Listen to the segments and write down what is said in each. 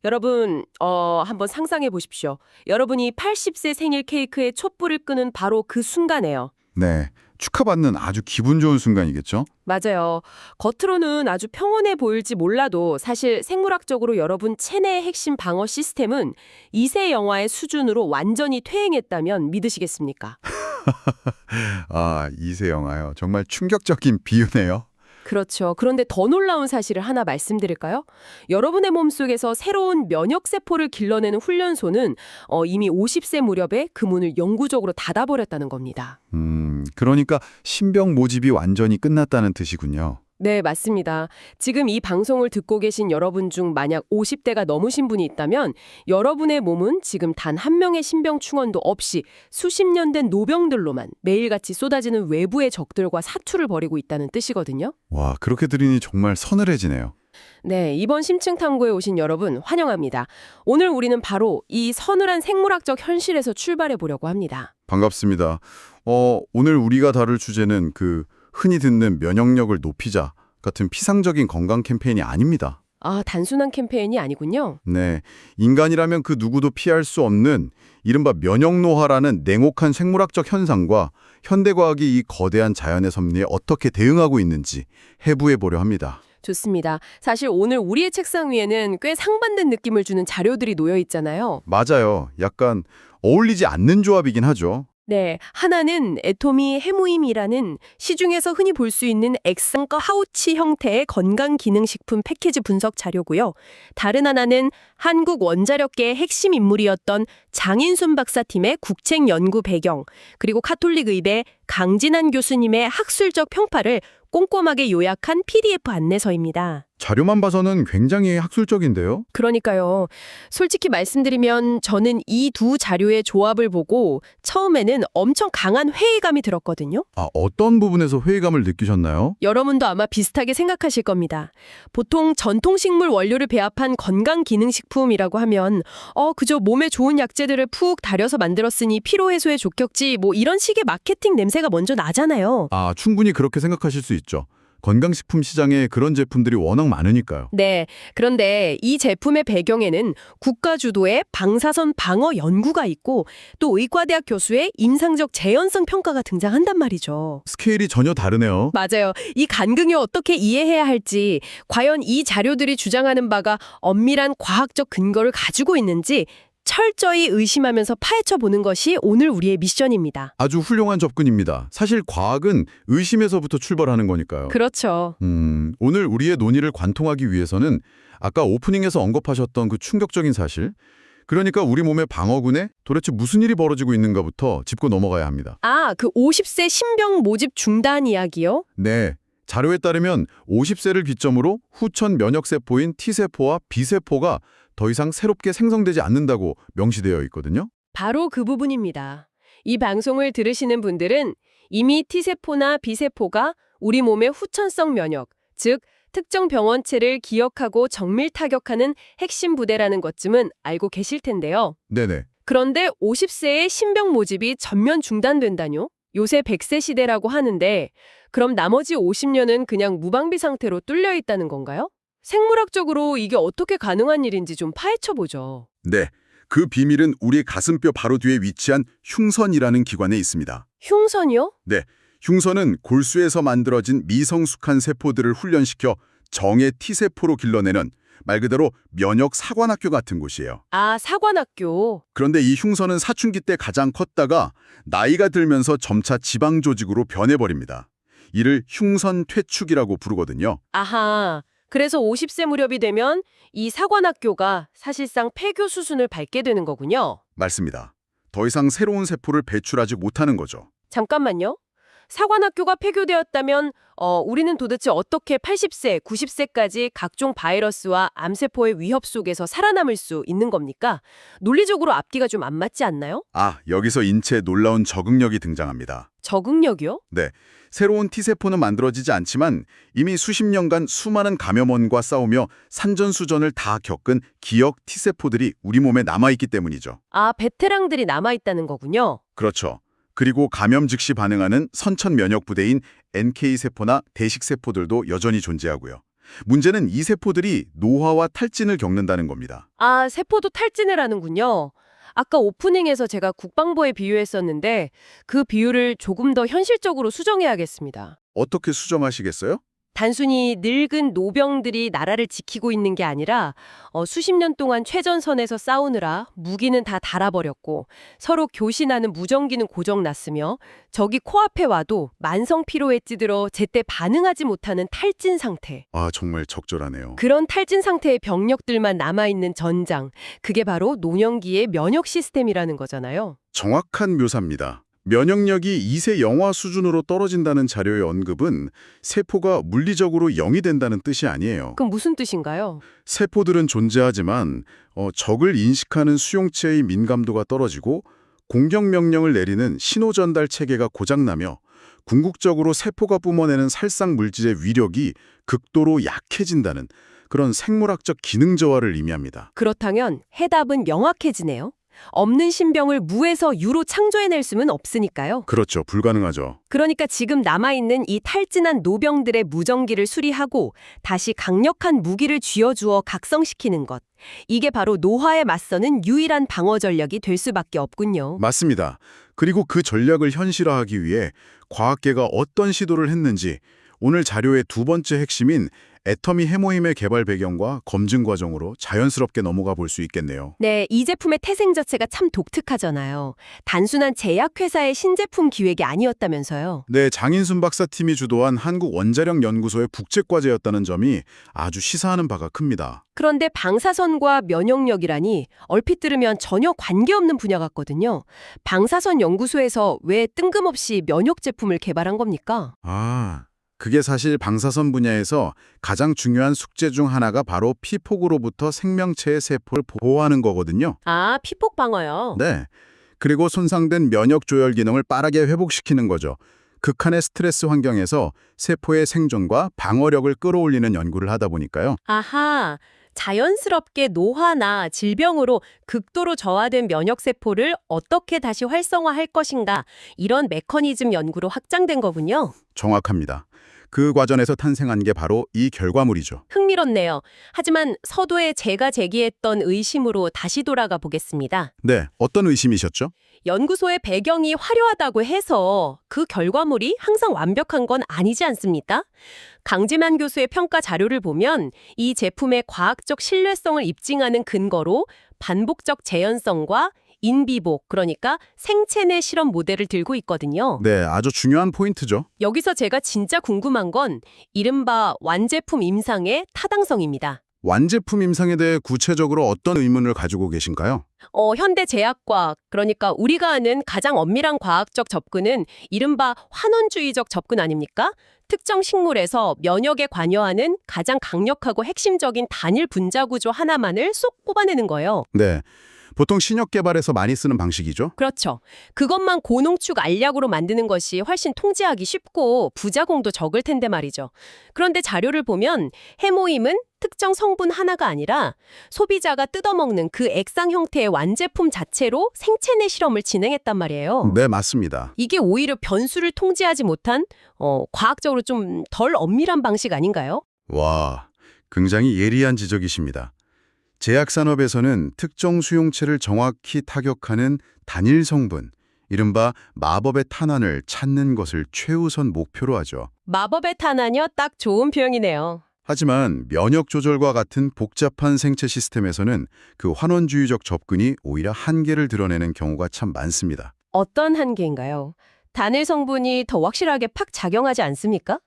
여러분, 한번 상상해 보십시오. 여러분이 80세 생일 케이크에 촛불을 끄는 바로 그 순간에요. 네, 축하받는 아주 기분 좋은 순간이겠죠? 맞아요. 겉으로는 아주 평온해 보일지 몰라도 사실 생물학적으로 여러분 체내의 핵심 방어 시스템은 2세 영화의 수준으로 완전히 퇴행했다면 믿으시겠습니까? 아, 이세 영화요. 정말 충격적인 비유네요. 그렇죠. 그런데 더 놀라운 사실을 하나 말씀드릴까요? 여러분의 몸속에서 새로운 면역세포를 길러내는 훈련소는 이미 50세 무렵에 그 문을 영구적으로 닫아버렸다는 겁니다. 그러니까 신병 모집이 완전히 끝났다는 뜻이군요. 네, 맞습니다. 지금 이 방송을 듣고 계신 여러분 중 만약 50대가 넘으신 분이 있다면 여러분의 몸은 지금 단 한 명의 신병 충원도 없이 수십 년 된 노병들로만 매일같이 쏟아지는 외부의 적들과 사투를 벌이고 있다는 뜻이거든요. 와, 그렇게 들으니 정말 서늘해지네요. 네, 이번 심층 탐구에 오신 여러분 환영합니다. 오늘 우리는 바로 이 서늘한 생물학적 현실에서 출발해 보려고 합니다. 반갑습니다. 오늘 우리가 다룰 주제는 흔히 듣는 면역력을 높이자 같은 피상적인 건강 캠페인이 아닙니다. 아, 단순한 캠페인이 아니군요. 네, 인간이라면 그 누구도 피할 수 없는 이른바 면역노화라는 냉혹한 생물학적 현상과 현대과학이 이 거대한 자연의 섭리에 어떻게 대응하고 있는지 해부해 보려 합니다. 좋습니다. 사실 오늘 우리의 책상 위에는 꽤 상반된 느낌을 주는 자료들이 놓여 있잖아요. 맞아요. 약간 어울리지 않는 조합이긴 하죠. 네, 하나는 애토미 해무임이라는 시중에서 흔히 볼 수 있는 액상과 파우치 형태의 건강기능식품 패키지 분석 자료고요. 다른 하나는 한국 원자력계의 핵심 인물이었던 장인순 박사팀의 국책 연구 배경, 그리고 카톨릭 의대 강진한 교수님의 학술적 평파를 꼼꼼하게 요약한 PDF 안내서입니다. 자료만 봐서는 굉장히 학술적인데요. 그러니까요. 솔직히 말씀드리면 저는 이 두 자료의 조합을 보고 처음에는 엄청 강한 회의감이 들었거든요. 아, 어떤 부분에서 회의감을 느끼셨나요? 여러분도 아마 비슷하게 생각하실 겁니다. 보통 전통식물 원료를 배합한 건강기능식품이라고 하면 그저 몸에 좋은 약재들을 푹 달여서 만들었으니 피로해소에 좋겠지 뭐 이런 식의 마케팅 냄새가 먼저 나잖아요. 아, 충분히 그렇게 생각하실 수 있죠. 건강식품 시장에 그런 제품들이 워낙 많으니까요. 네, 그런데 이 제품의 배경에는 국가 주도의 방사선 방어 연구가 있고 또 의과대학 교수의 임상적 재현성 평가가 등장한단 말이죠. 스케일이 전혀 다르네요. 맞아요. 이 간극을 어떻게 이해해야 할지, 과연 이 자료들이 주장하는 바가 엄밀한 과학적 근거를 가지고 있는지 철저히 의심하면서 파헤쳐 보는 것이 오늘 우리의 미션입니다. 아주 훌륭한 접근입니다. 사실 과학은 의심에서부터 출발하는 거니까요. 그렇죠. 오늘 우리의 논의를 관통하기 위해서는 아까 오프닝에서 언급하셨던 그 충격적인 사실, 그러니까 우리 몸의 방어군에 도대체 무슨 일이 벌어지고 있는가부터 짚고 넘어가야 합니다. 아, 그 50세 신병 모집 중단 이야기요? 네. 자료에 따르면 50세를 기점으로 후천 면역세포인 T세포와 B세포가 더 이상 새롭게 생성되지 않는다고 명시되어 있거든요. 바로 그 부분입니다. 이 방송을 들으시는 분들은 이미 T세포나 B세포가 우리 몸의 후천성 면역, 즉 특정 병원체를 기억하고 정밀 타격하는 핵심 부대라는 것쯤은 알고 계실 텐데요. 네네. 그런데 50세의 신병 모집이 전면 중단된다뇨? 요새 100세 시대라고 하는데 그럼 나머지 50년은 그냥 무방비 상태로 뚫려 있다는 건가요? 생물학적으로 이게 어떻게 가능한 일인지 좀 파헤쳐보죠. 네, 그 비밀은 우리 가슴뼈 바로 뒤에 위치한 흉선이라는 기관에 있습니다. 흉선이요? 네, 흉선은 골수에서 만들어진 미성숙한 세포들을 훈련시켜 정의 T세포로 길러내는 말 그대로 면역 사관학교 같은 곳이에요. 아, 사관학교. 그런데 이 흉선은 사춘기 때 가장 컸다가 나이가 들면서 점차 지방 조직으로 변해버립니다. 이를 흉선 퇴축이라고 부르거든요. 아하. 그래서 50세 무렵이 되면 이 사관학교가 사실상 폐교 수순을 밟게 되는 거군요. 맞습니다. 더 이상 새로운 세포를 배출하지 못하는 거죠. 잠깐만요. 사관학교가 폐교되었다면 우리는 도대체 어떻게 80세, 90세까지 각종 바이러스와 암세포의 위협 속에서 살아남을 수 있는 겁니까? 논리적으로 앞뒤가 좀 안 맞지 않나요? 아, 여기서 인체에 놀라운 적응력이 등장합니다. 적응력이요? 네, 새로운 T세포는 만들어지지 않지만 이미 수십 년간 수많은 감염원과 싸우며 산전수전을 다 겪은 기억 T세포들이 우리 몸에 남아있기 때문이죠. 아, 베테랑들이 남아있다는 거군요. 그렇죠. 그리고 감염 즉시 반응하는 선천 면역 부대인 NK세포나 대식세포들도 여전히 존재하고요. 문제는 이 세포들이 노화와 탈진을 겪는다는 겁니다. 아, 세포도 탈진을 하는군요. 아까 오프닝에서 제가 국방부에 비유했었는데 그 비유를 조금 더 현실적으로 수정해야겠습니다. 어떻게 수정하시겠어요? 단순히 늙은 노병들이 나라를 지키고 있는 게 아니라 수십 년 동안 최전선에서 싸우느라 무기는 다 닳아버렸고 서로 교신하는 무전기는 고장났으며 적이 코앞에 와도 만성 피로에 찌들어 제때 반응하지 못하는 탈진 상태. 아, 정말 적절하네요. 그런 탈진 상태의 병력들만 남아있는 전장. 그게 바로 노년기의 면역 시스템이라는 거잖아요. 정확한 묘사입니다. 면역력이 2세 영화 수준으로 떨어진다는 자료의 언급은 세포가 물리적으로 0이 된다는 뜻이 아니에요. 그럼 무슨 뜻인가요? 세포들은 존재하지만 적을 인식하는 수용체의 민감도가 떨어지고 공격 명령을 내리는 신호 전달 체계가 고장나며 궁극적으로 세포가 뿜어내는 살상 물질의 위력이 극도로 약해진다는 그런 생물학적 기능 저하를 의미합니다. 그렇다면 해답은 명확해지네요. 없는 신병을 무에서 유로 창조해낼 수는 없으니까요. 그렇죠. 불가능하죠. 그러니까 지금 남아있는 이 탈진한 노병들의 무전기를 수리하고 다시 강력한 무기를 쥐어주어 각성시키는 것. 이게 바로 노화에 맞서는 유일한 방어 전략이 될 수밖에 없군요. 맞습니다. 그리고 그 전략을 현실화하기 위해 과학계가 어떤 시도를 했는지 오늘 자료의 두 번째 핵심인 애터미 해모임의 개발 배경과 검증 과정으로 자연스럽게 넘어가 볼 수 있겠네요. 네, 이 제품의 태생 자체가 참 독특하잖아요. 단순한 제약회사의 신제품 기획이 아니었다면서요. 네, 장인순 박사팀이 주도한 한국원자력연구소의 국제과제였다는 점이 아주 시사하는 바가 큽니다. 그런데 방사선과 면역력이라니 얼핏 들으면 전혀 관계없는 분야 같거든요. 방사선 연구소에서 왜 뜬금없이 면역 제품을 개발한 겁니까? 그게 사실 방사선 분야에서 가장 중요한 숙제 중 하나가 바로 피폭으로부터 생명체의 세포를 보호하는 거거든요. 아, 피폭 방어요. 네. 그리고 손상된 면역 조절 기능을 빠르게 회복시키는 거죠. 극한의 스트레스 환경에서 세포의 생존과 방어력을 끌어올리는 연구를 하다 보니까요. 아하, 자연스럽게 노화나 질병으로 극도로 저하된 면역세포를 어떻게 다시 활성화할 것인가, 이런 메커니즘 연구로 확장된 거군요. 정확합니다. 그 과정에서 탄생한 게 바로 이 결과물이죠. 흥미롭네요. 하지만 서두에 제가 제기했던 의심으로 다시 돌아가 보겠습니다. 네, 어떤 의심이셨죠? 연구소의 배경이 화려하다고 해서 그 결과물이 항상 완벽한 건 아니지 않습니까? 강지만 교수의 평가 자료를 보면 이 제품의 과학적 신뢰성을 입증하는 근거로 반복적 재현성과 인비보, 그러니까 생체 내 실험 모델을 들고 있거든요. 네, 아주 중요한 포인트죠. 여기서 제가 진짜 궁금한 건 이른바 완제품 임상의 타당성입니다. 완제품 임상에 대해 구체적으로 어떤 의문을 가지고 계신가요? 현대 제약과학, 그러니까 우리가 아는 가장 엄밀한 과학적 접근은 이른바 환원주의적 접근 아닙니까? 특정 식물에서 면역에 관여하는 가장 강력하고 핵심적인 단일 분자 구조 하나만을 쏙 뽑아내는 거예요. 네, 보통 신약 개발에서 많이 쓰는 방식이죠. 그렇죠. 그것만 고농축 알약으로 만드는 것이 훨씬 통제하기 쉽고 부작용도 적을 텐데 말이죠. 그런데 자료를 보면 해모임은 특정 성분 하나가 아니라 소비자가 뜯어먹는 그 액상 형태의 완제품 자체로 생체 내 실험을 진행했단 말이에요. 네, 맞습니다. 이게 오히려 변수를 통제하지 못한 과학적으로 좀 덜 엄밀한 방식 아닌가요? 와, 굉장히 예리한 지적이십니다. 제약산업에서는 특정 수용체를 정확히 타격하는 단일 성분, 이른바 마법의 탄환을 찾는 것을 최우선 목표로 하죠. 마법의 탄환이요? 딱 좋은 표현이네요. 하지만 면역 조절과 같은 복잡한 생체 시스템에서는 그 환원주의적 접근이 오히려 한계를 드러내는 경우가 참 많습니다. 어떤 한계인가요? 단일 성분이 더 확실하게 팍 작용하지 않습니까?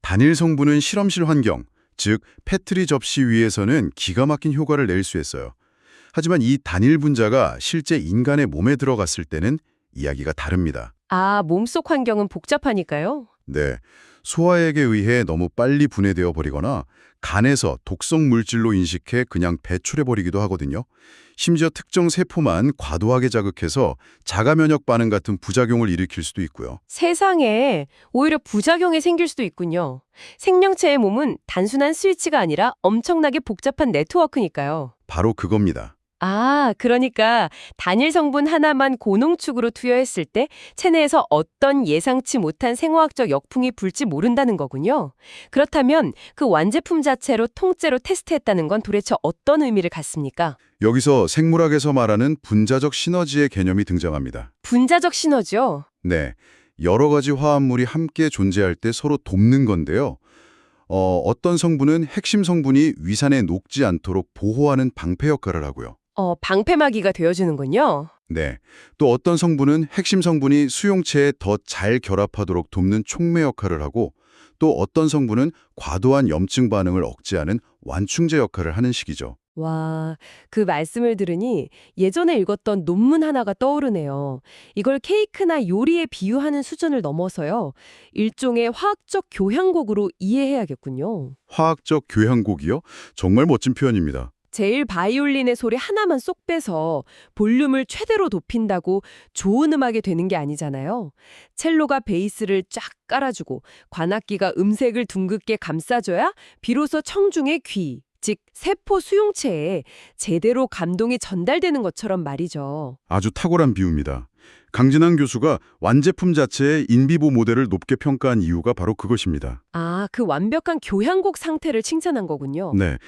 단일 성분은 실험실 환경, 즉 페트리 접시 위에서는 기가 막힌 효과를 낼 수 있어요. 하지만 이 단일 분자가 실제 인간의 몸에 들어갔을 때는 이야기가 다릅니다. 아, 몸속 환경은 복잡하니까요? 네, 소화액에 의해 너무 빨리 분해되어 버리거나 간에서 독성 물질로 인식해 그냥 배출해버리기도 하거든요. 심지어 특정 세포만 과도하게 자극해서 자가 면역 반응 같은 부작용을 일으킬 수도 있고요. 세상에 오히려 부작용이 생길 수도 있군요. 생명체의 몸은 단순한 스위치가 아니라 엄청나게 복잡한 네트워크니까요. 바로 그겁니다. 아, 그러니까 단일 성분 하나만 고농축으로 투여했을 때 체내에서 어떤 예상치 못한 생화학적 역풍이 불지 모른다는 거군요. 그렇다면 그 완제품 자체로 통째로 테스트했다는 건 도대체 어떤 의미를 갖습니까? 여기서 생물학에서 말하는 분자적 시너지의 개념이 등장합니다. 분자적 시너지요? 네, 여러 가지 화합물이 함께 존재할 때 서로 돕는 건데요. 어떤 성분은 핵심 성분이 위산에 녹지 않도록 보호하는 방패 역할을 하고요. 방패막이가 되어주는군요. 네, 또 어떤 성분은 핵심 성분이 수용체에 더 잘 결합하도록 돕는 촉매 역할을 하고 또 어떤 성분은 과도한 염증 반응을 억제하는 완충제 역할을 하는 식이죠. 와, 그 말씀을 들으니 예전에 읽었던 논문 하나가 떠오르네요. 이걸 케이크나 요리에 비유하는 수준을 넘어서요. 일종의 화학적 교향곡으로 이해해야겠군요. 화학적 교향곡이요? 정말 멋진 표현입니다. 제일 바이올린의 소리 하나만 쏙 빼서 볼륨을 최대로 높인다고 좋은 음악이 되는 게 아니잖아요. 첼로가 베이스를 쫙 깔아주고 관악기가 음색을 둥긋게 감싸줘야 비로소 청중의 귀, 즉 세포 수용체에 제대로 감동이 전달되는 것처럼 말이죠. 아주 탁월한 비유입니다. 강진환 교수가 완제품 자체의 인비보 모델을 높게 평가한 이유가 바로 그것입니다. 아, 그 완벽한 교향곡 상태를 칭찬한 거군요. 네,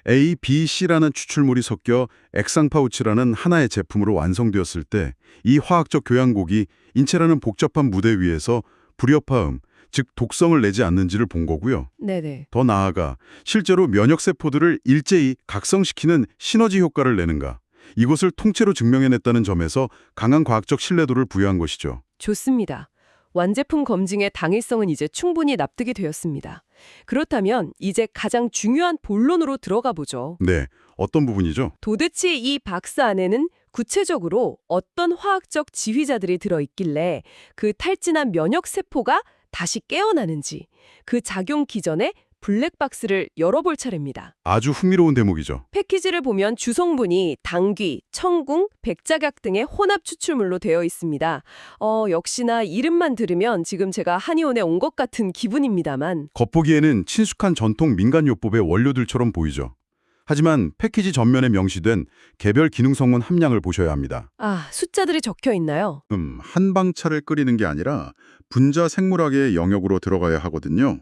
A, B, C라는 추출물이 섞여 액상 파우치라는 하나의 제품으로 완성되었을 때 이 화학적 교향곡이 인체라는 복잡한 무대 위에서 불협화음, 즉 독성을 내지 않는지를 본 거고요. 네네. 더 나아가 실제로 면역세포들을 일제히 각성시키는 시너지 효과를 내는가, 이것을 통째로 증명해냈다는 점에서 강한 과학적 신뢰도를 부여한 것이죠. 좋습니다. 완제품 검증의 당위성은 이제 충분히 납득이 되었습니다. 그렇다면 이제 가장 중요한 본론으로 들어가 보죠. 네, 어떤 부분이죠? 도대체 이 박스 안에는 구체적으로 어떤 화학적 지휘자들이 들어있길래 그 탈진한 면역세포가 다시 깨어나는지 그 작용 기전에 블랙박스를 열어볼 차례입니다. 아주 흥미로운 대목이죠. 패키지를 보면 주성분이 당귀, 청궁, 백작약 등의 혼합 추출물로 되어 있습니다. 역시나 이름만 들으면 지금 제가 한의원에 온 것 같은 기분입니다만. 겉보기에는 친숙한 전통 민간요법의 원료들처럼 보이죠. 하지만 패키지 전면에 명시된 개별 기능성분 함량을 보셔야 합니다. 아, 숫자들이 적혀 있나요? 한방차를 끓이는 게 아니라 분자 생물학의 영역으로 들어가야 하거든요.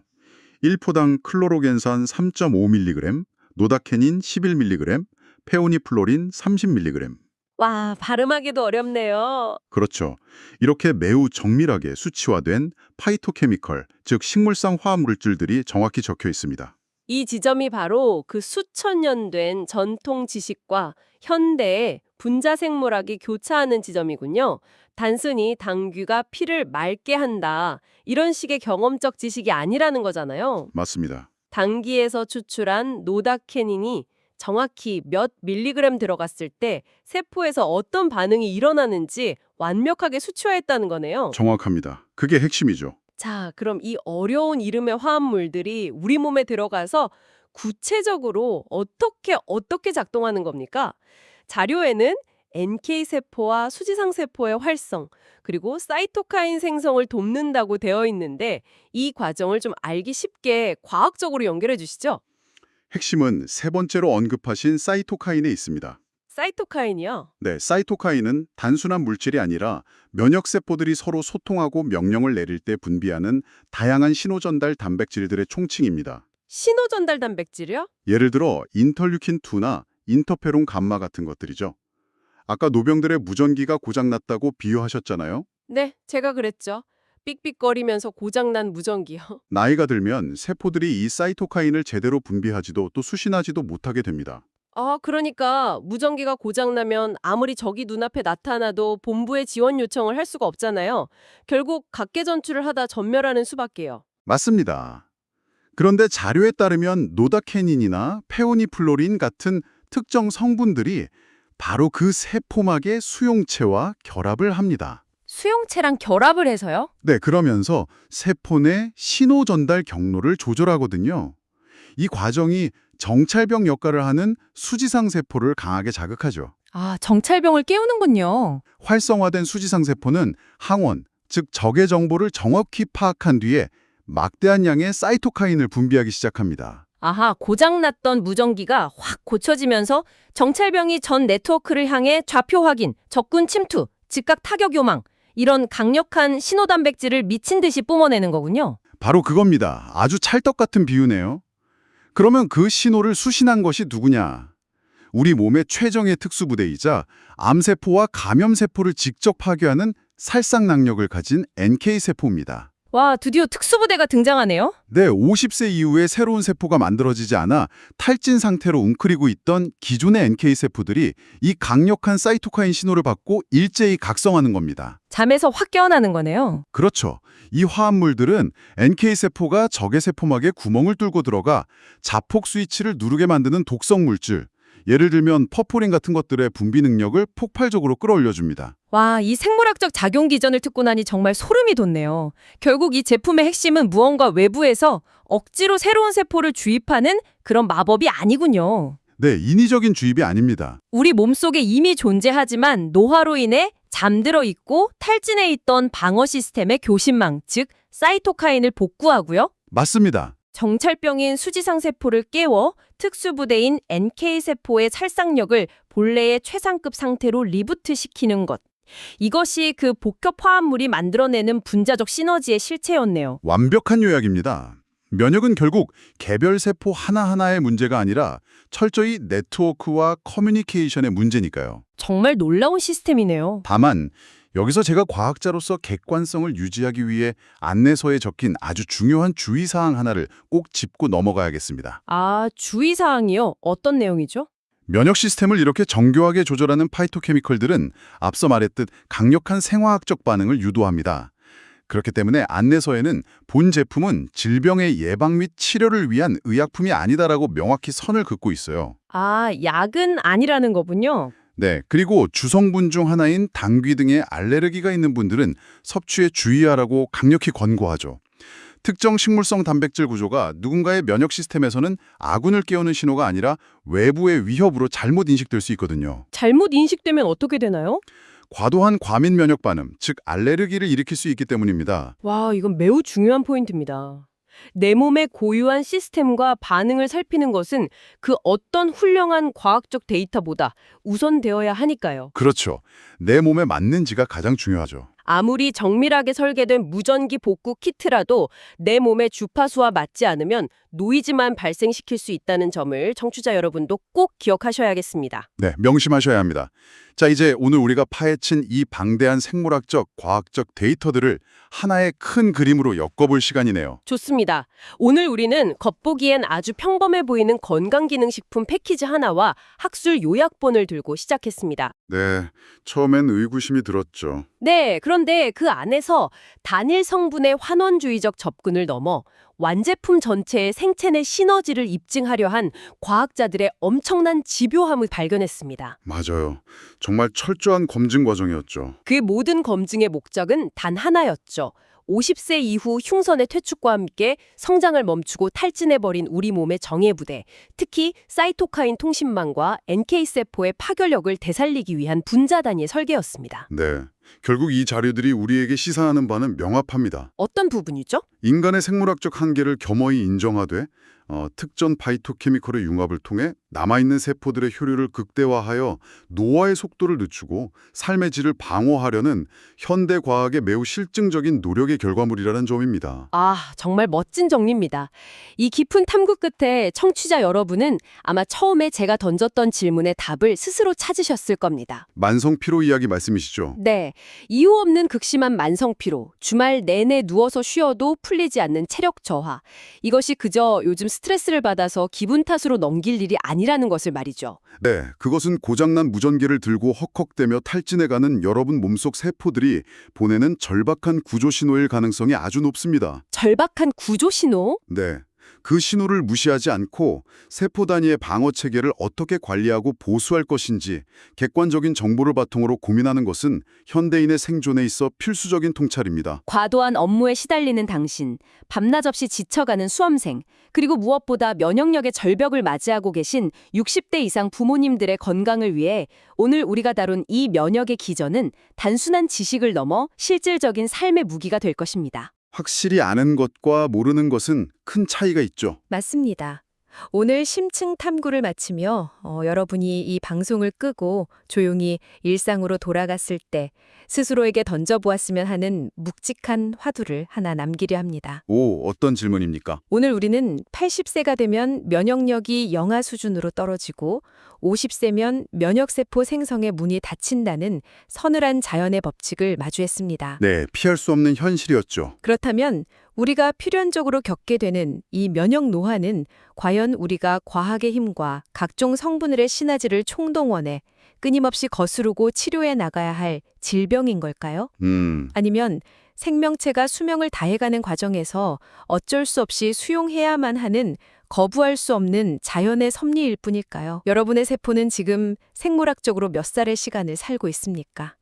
1포당 클로로겐산 3.5mg, 노다케닌 11mg, 페오니플로린 30mg. 와, 발음하기도 어렵네요. 그렇죠. 이렇게 매우 정밀하게 수치화된 파이토케미컬, 즉 식물성 화합물질들이 정확히 적혀 있습니다. 이 지점이 바로 그 수천 년 된 전통 지식과 현대의 분자 생물학이 교차하는 지점이군요. 단순히 당귀가 피를 맑게 한다, 이런 식의 경험적 지식이 아니라는 거잖아요. 맞습니다. 당귀에서 추출한 노다케닌이 정확히 몇 밀리그램 들어갔을 때 세포에서 어떤 반응이 일어나는지 완벽하게 수치화했다는 거네요. 정확합니다. 그게 핵심이죠. 자, 그럼 이 어려운 이름의 화합물들이 우리 몸에 들어가서 구체적으로 어떻게 작동하는 겁니까? 자료에는 NK세포와 수지상세포의 활성, 그리고 사이토카인 생성을 돕는다고 되어 있는데 이 과정을 좀 알기 쉽게 과학적으로 연결해 주시죠. 핵심은 세 번째로 언급하신 사이토카인에 있습니다. 사이토카인이요? 네, 사이토카인은 단순한 물질이 아니라 면역세포들이 서로 소통하고 명령을 내릴 때 분비하는 다양한 신호전달 단백질들의 총칭입니다. 신호전달 단백질이요? 예를 들어 인터류킨2나 인터페론 감마 같은 것들이죠. 아까 노병들의 무전기가 고장났다고 비유하셨잖아요. 네, 제가 그랬죠. 삑삑거리면서 고장난 무전기요. 나이가 들면 세포들이 이 사이토카인을 제대로 분비하지도 또 수신하지도 못하게 됩니다. 아, 그러니까 무전기가 고장나면 아무리 적이 눈앞에 나타나도 본부에 지원 요청을 할 수가 없잖아요. 결국 각계 전투를 하다 전멸하는 수밖에요. 맞습니다. 그런데 자료에 따르면 노다케닌이나 페오니플로린 같은 특정 성분들이 바로 그 세포막의 수용체와 결합을 합니다. 수용체랑 결합을 해서요? 네, 그러면서 세포 내 신호 전달 경로를 조절하거든요. 이 과정이 정찰병 역할을 하는 수지상 세포를 강하게 자극하죠. 아, 정찰병을 깨우는군요. 활성화된 수지상 세포는 항원, 즉 적의 정보를 정확히 파악한 뒤에 막대한 양의 사이토카인을 분비하기 시작합니다. 아하, 고장났던 무전기가 확 고쳐지면서 정찰병이 전 네트워크를 향해 좌표 확인, 적군 침투, 즉각 타격 요망, 이런 강력한 신호단백질을 미친 듯이 뿜어내는 거군요. 바로 그겁니다. 아주 찰떡 같은 비유네요. 그러면 그 신호를 수신한 것이 누구냐? 우리 몸의 최정예 특수부대이자 암세포와 감염세포를 직접 파괴하는 살상능력을 가진 NK세포입니다. 와, 드디어 특수부대가 등장하네요. 네, 50세 이후에 새로운 세포가 만들어지지 않아 탈진 상태로 웅크리고 있던 기존의 NK세포들이 이 강력한 사이토카인 신호를 받고 일제히 각성하는 겁니다. 잠에서 확 깨어나는 거네요. 그렇죠. 이 화합물들은 NK세포가 적의 세포막에 구멍을 뚫고 들어가 자폭 스위치를 누르게 만드는 독성 물질, 예를 들면 퍼포린 같은 것들의 분비 능력을 폭발적으로 끌어올려줍니다. 와, 이 생물학적 작용 기전을 듣고 나니 정말 소름이 돋네요. 결국 이 제품의 핵심은 무언가 외부에서 억지로 새로운 세포를 주입하는 그런 마법이 아니군요. 네, 인위적인 주입이 아닙니다. 우리 몸속에 이미 존재하지만 노화로 인해 잠들어 있고 탈진해 있던 방어 시스템의 교신망, 즉 사이토카인을 복구하고요. 맞습니다. 정찰병인 수지상 세포를 깨워 특수부대인 NK세포의 살상력을 본래의 최상급 상태로 리부트시키는 것. 이것이 그 복합 화합물이 만들어내는 분자적 시너지의 실체였네요. 완벽한 요약입니다. 면역은 결국 개별 세포 하나하나의 문제가 아니라 철저히 네트워크와 커뮤니케이션의 문제니까요. 정말 놀라운 시스템이네요. 다만 여기서 제가 과학자로서 객관성을 유지하기 위해 안내서에 적힌 아주 중요한 주의사항 하나를 꼭 짚고 넘어가야겠습니다. 아, 주의사항이요? 어떤 내용이죠? 면역 시스템을 이렇게 정교하게 조절하는 파이토케미컬들은 앞서 말했듯 강력한 생화학적 반응을 유도합니다. 그렇기 때문에 안내서에는 본 제품은 질병의 예방 및 치료를 위한 의약품이 아니다라고 명확히 선을 긋고 있어요. 아, 약은 아니라는 거군요. 네, 그리고 주성분 중 하나인 당귀 등의 알레르기가 있는 분들은 섭취에 주의하라고 강력히 권고하죠. 특정 식물성 단백질 구조가 누군가의 면역 시스템에서는 아군을 깨우는 신호가 아니라 외부의 위협으로 잘못 인식될 수 있거든요. 잘못 인식되면 어떻게 되나요? 과도한 과민 면역 반응, 즉 알레르기를 일으킬 수 있기 때문입니다. 와, 이건 매우 중요한 포인트입니다. 내 몸의 고유한 시스템과 반응을 살피는 것은 그 어떤 훌륭한 과학적 데이터보다 우선되어야 하니까요. 그렇죠. 내 몸에 맞는지가 가장 중요하죠. 아무리 정밀하게 설계된 무전기 복구 키트라도 내 몸의 주파수와 맞지 않으면 노이즈만 발생시킬 수 있다는 점을 청취자 여러분도 꼭 기억하셔야겠습니다. 네, 명심하셔야 합니다. 자, 이제 오늘 우리가 파헤친 이 방대한 생물학적, 과학적 데이터들을 하나의 큰 그림으로 엮어볼 시간이네요. 좋습니다. 오늘 우리는 겉보기엔 아주 평범해 보이는 건강기능식품 패키지 하나와 학술 요약본을 들고 시작했습니다. 네, 처음엔 의구심이 들었죠. 네, 그런데 그 안에서 단일 성분의 환원주의적 접근을 넘어 완제품 전체의 생체 내 시너지를 입증하려 한 과학자들의 엄청난 집요함을 발견했습니다. 맞아요. 정말 철저한 검증 과정이었죠. 그 모든 검증의 목적은 단 하나였죠. 50세 이후 흉선의 퇴축과 함께 성장을 멈추고 탈진해버린 우리 몸의 정예부대, 특히 사이토카인 통신망과 NK세포의 파괴력을 되살리기 위한 분자단위의 설계였습니다. 네, 결국 이 자료들이 우리에게 시사하는 바는 명확합니다. 어떤 부분이죠? 인간의 생물학적 한계를 겸허히 인정하되 특정 파이토케미컬의 융합을 통해 남아있는 세포들의 효율을 극대화하여 노화의 속도를 늦추고 삶의 질을 방어하려는 현대 과학의 매우 실증적인 노력의 결과물이라는 점입니다. 아, 정말 멋진 정리입니다. 이 깊은 탐구 끝에 청취자 여러분은 아마 처음에 제가 던졌던 질문의 답을 스스로 찾으셨을 겁니다. 만성피로 이야기 말씀이시죠? 네, 이유 없는 극심한 만성피로, 주말 내내 누워서 쉬어도 풀리지 않는 체력 저하. 이것이 그저 요즘 스트레스를 받아서 기분 탓으로 넘길 일이 아니라는 것을 말이죠. 네, 그것은 고장난 무전기를 들고 헉헉대며 탈진해가는 여러분 몸속 세포들이 보내는 절박한 구조 신호일 가능성이 아주 높습니다. 절박한 구조 신호? 네, 그 신호를 무시하지 않고 세포 단위의 방어 체계를 어떻게 관리하고 보수할 것인지 객관적인 정보를 바탕으로 고민하는 것은 현대인의 생존에 있어 필수적인 통찰입니다. 과도한 업무에 시달리는 당신, 밤낮 없이 지쳐가는 수험생, 그리고 무엇보다 면역력의 절벽을 맞이하고 계신 60대 이상 부모님들의 건강을 위해 오늘 우리가 다룬 이 면역의 기전은 단순한 지식을 넘어 실질적인 삶의 무기가 될 것입니다. 확실히 아는 것과 모르는 것은 큰 차이가 있죠. 맞습니다. 오늘 심층 탐구를 마치며 여러분이 이 방송을 끄고 조용히 일상으로 돌아갔을 때 스스로에게 던져보았으면 하는 묵직한 화두를 하나 남기려 합니다. 오, 어떤 질문입니까? 오늘 우리는 80세가 되면 면역력이 영하 수준으로 떨어지고 50세면 면역세포 생성의 문이 닫힌다는 서늘한 자연의 법칙을 마주했습니다. 네, 피할 수 없는 현실이었죠. 그렇다면 우리가 필연적으로 겪게 되는 이 면역 노화는 과연 우리가 과학의 힘과 각종 성분들의 시너지를 총동원해 끊임없이 거스르고 치료해 나가야 할 질병인 걸까요? 아니면 생명체가 수명을 다해가는 과정에서 어쩔 수 없이 수용해야만 하는 거부할 수 없는 자연의 섭리일 뿐일까요? 여러분의 세포는 지금 생물학적으로 몇 살의 시간을 살고 있습니까?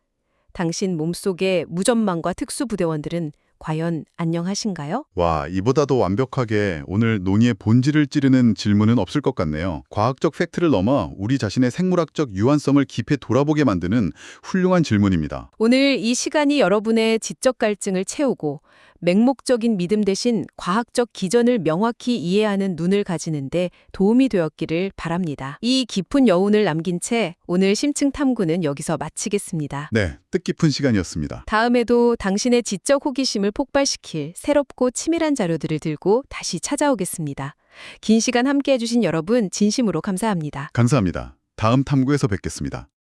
당신 몸속의 무전망과 특수부대원들은 과연 안녕하신가요? 와, 이보다 더 완벽하게 오늘 논의의 본질을 찌르는 질문은 없을 것 같네요. 과학적 팩트를 넘어 우리 자신의 생물학적 유한성을 깊이 돌아보게 만드는 훌륭한 질문입니다. 오늘 이 시간이 여러분의 지적 갈증을 채우고 맹목적인 믿음 대신 과학적 기전을 명확히 이해하는 눈을 가지는데 도움이 되었기를 바랍니다. 이 깊은 여운을 남긴 채 오늘 심층 탐구는 여기서 마치겠습니다. 네, 뜻깊은 시간이었습니다. 다음에도 당신의 지적 호기심을 폭발시킬 새롭고 치밀한 자료들을 들고 다시 찾아오겠습니다. 긴 시간 함께해 주신 여러분 진심으로 감사합니다. 감사합니다. 다음 탐구에서 뵙겠습니다.